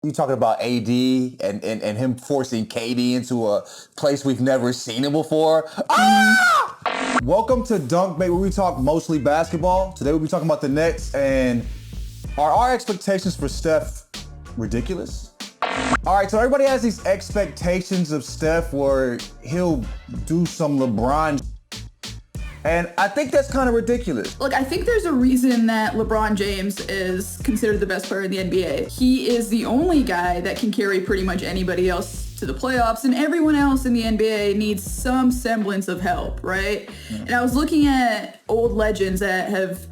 You talking about AD and him forcing KD into a place we've never seen him before? Ah! Welcome to Dunk Bait, where we talk mostly basketball. Today we'll be talking about the Nets, and are our expectations for Steph ridiculous? All right, so everybody has these expectations of Steph where he'll do some LeBron, and I think that's kind of ridiculous. Look, I think there's a reason that LeBron James is considered the best player in the NBA. He is the only guy that can carry pretty much anybody else to the playoffs, and everyone else in the NBA needs some semblance of help, right? And I was looking at old legends that have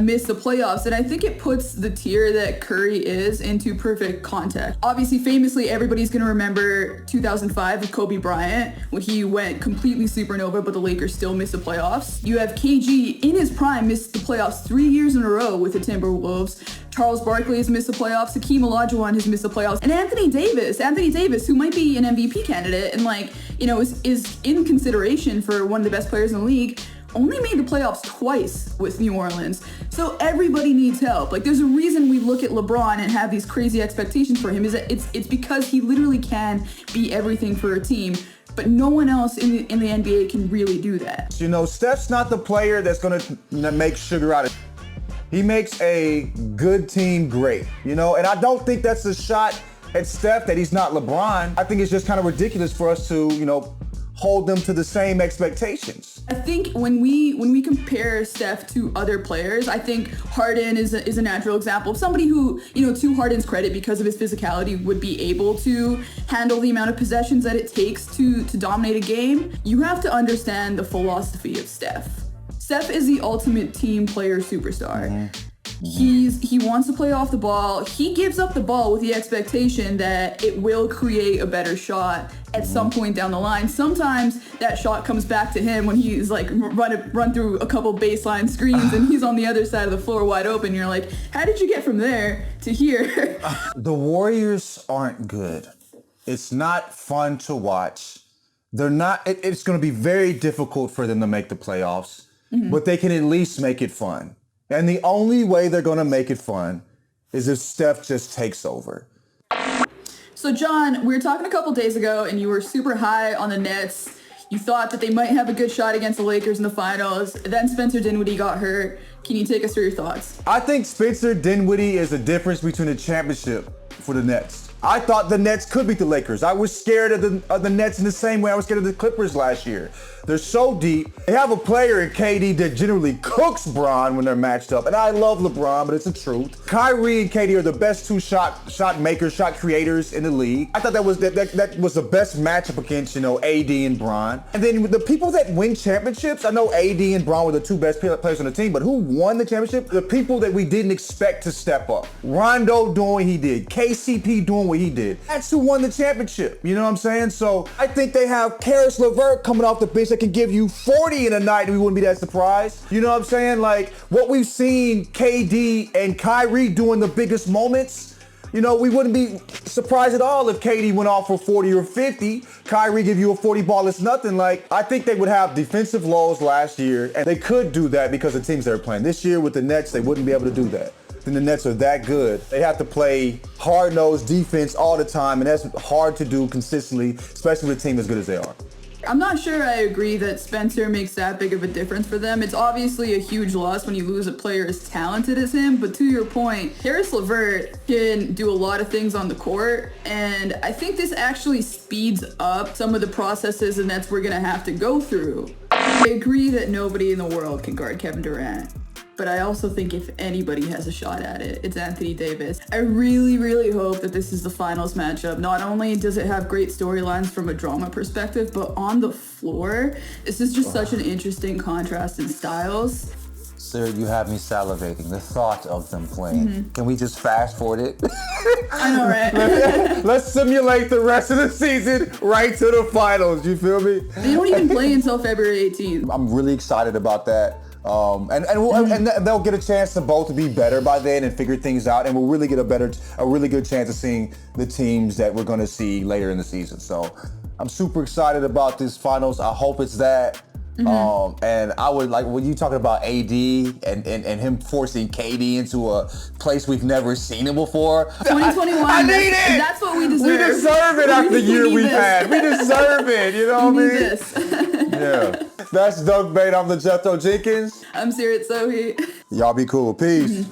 missed the playoffs, and I think it puts the tier that Curry is into perfect context. Obviously, famously, everybody's gonna remember 2005 with Kobe Bryant when he went completely supernova, but the Lakers still missed the playoffs. You have KG in his prime missed the playoffs 3 years in a row with the Timberwolves. Charles Barkley has missed the playoffs. Hakeem Olajuwon has missed the playoffs. And Anthony Davis, who might be an MVP candidate and is in consideration for one of the best players in the league, only made the playoffs twice with New Orleans. So everybody needs help. Like, there's a reason we look at LeBron and have these crazy expectations for him, is that it's because he literally can be everything for a team. But no one else in the NBA can really do that. You know, Steph's not the player that's going to make sugar out of. He makes a good team great, and I don't think that's a shot at Steph that he's not LeBron. I think it's just kind of ridiculous for us to, hold them to the same expectations. I think when we compare Steph to other players, I think Harden is a natural example of somebody who, to Harden's credit, because of his physicality, would be able to handle the amount of possessions that it takes to dominate a game. You have to understand the philosophy of Steph. Steph is the ultimate team player superstar. Mm-hmm. He wants to play off the ball. He gives up the ball with the expectation that it will create a better shot at some point down the line. Sometimes that shot comes back to him when he's like run through a couple baseline screens and he's on the other side of the floor wide open. You're like, how did you get from there to here? The Warriors aren't good. It's not fun to watch. They're not. It's going to be very difficult for them to make the playoffs, but they can at least make it fun. And the only way they're going to make it fun is if Steph just takes over. So, John, we were talking a couple days ago, and you were super high on the Nets. You thought that they might have a good shot against the Lakers in the finals. Then Spencer Dinwiddie got hurt. Can you take us through your thoughts? I think Spencer Dinwiddie is the difference between a championship for the Nets. I thought the Nets could beat the Lakers. I was scared of the Nets in the same way I was scared of the Clippers last year. They're so deep. They have a player in KD that generally cooks Bron when they're matched up. And I love LeBron, but it's the truth. Kyrie and KD are the best two shot makers, shot creators in the league. I thought that was the best matchup against, AD and Bron. And then the people that win championships, I know AD and Bron were the two best players on the team, but who won the championship? The people that we didn't expect to step up. Rondo doing what he did. KCP doing what he did. That's who won the championship. You know what I'm saying? So I think they have Karis LeVert coming off the bench that can give you 40 in a night and we wouldn't be that surprised. You know what I'm saying? Like what we've seen KD and Kyrie doing the biggest moments, we wouldn't be surprised at all if KD went off for 40 or 50. Kyrie give you a 40 ball, it's nothing. Like, I think they would have defensive lows last year, and they could do that because of the teams they were playing. This year with the Nets, they wouldn't be able to do that. Then the Nets are that good. They have to play hard-nosed defense all the time, and that's hard to do consistently, especially with a team as good as they are. I'm not sure I agree that Spencer makes that big of a difference for them. It's obviously a huge loss when you lose a player as talented as him, but to your point, Karis LeVert can do a lot of things on the court, and I think this actually speeds up some of the processes the Nets we're going to have to go through. I agree that nobody in the world can guard Kevin Durant. But I also think if anybody has a shot at it, it's Anthony Davis. I really, really hope that this is the finals matchup. Not only does it have great storylines from a drama perspective, but on the floor, this is just such an interesting contrast in styles. Sir, you have me salivating. The thought of them playing. Can we just fast forward it? I know, right? Let's simulate the rest of the season right to the finals. You feel me? They don't even play until February 18th. I'm really excited about that. And they'll get a chance to both be better by then and figure things out, and we'll really get a really good chance of seeing the teams that we're going to see later in the season. So I'm super excited about this finals. I hope it's that. And I would like when you talking about AD and him forcing KD into a place we've never seen him before. 2021. I need it. That's what we deserve. We deserve it after the year we've had. We deserve it. You know what I mean? This. Yeah. That's Doug Bate. I'm the Jethro Jenkins. I'm Sirit Sohi. Y'all be cool. Peace.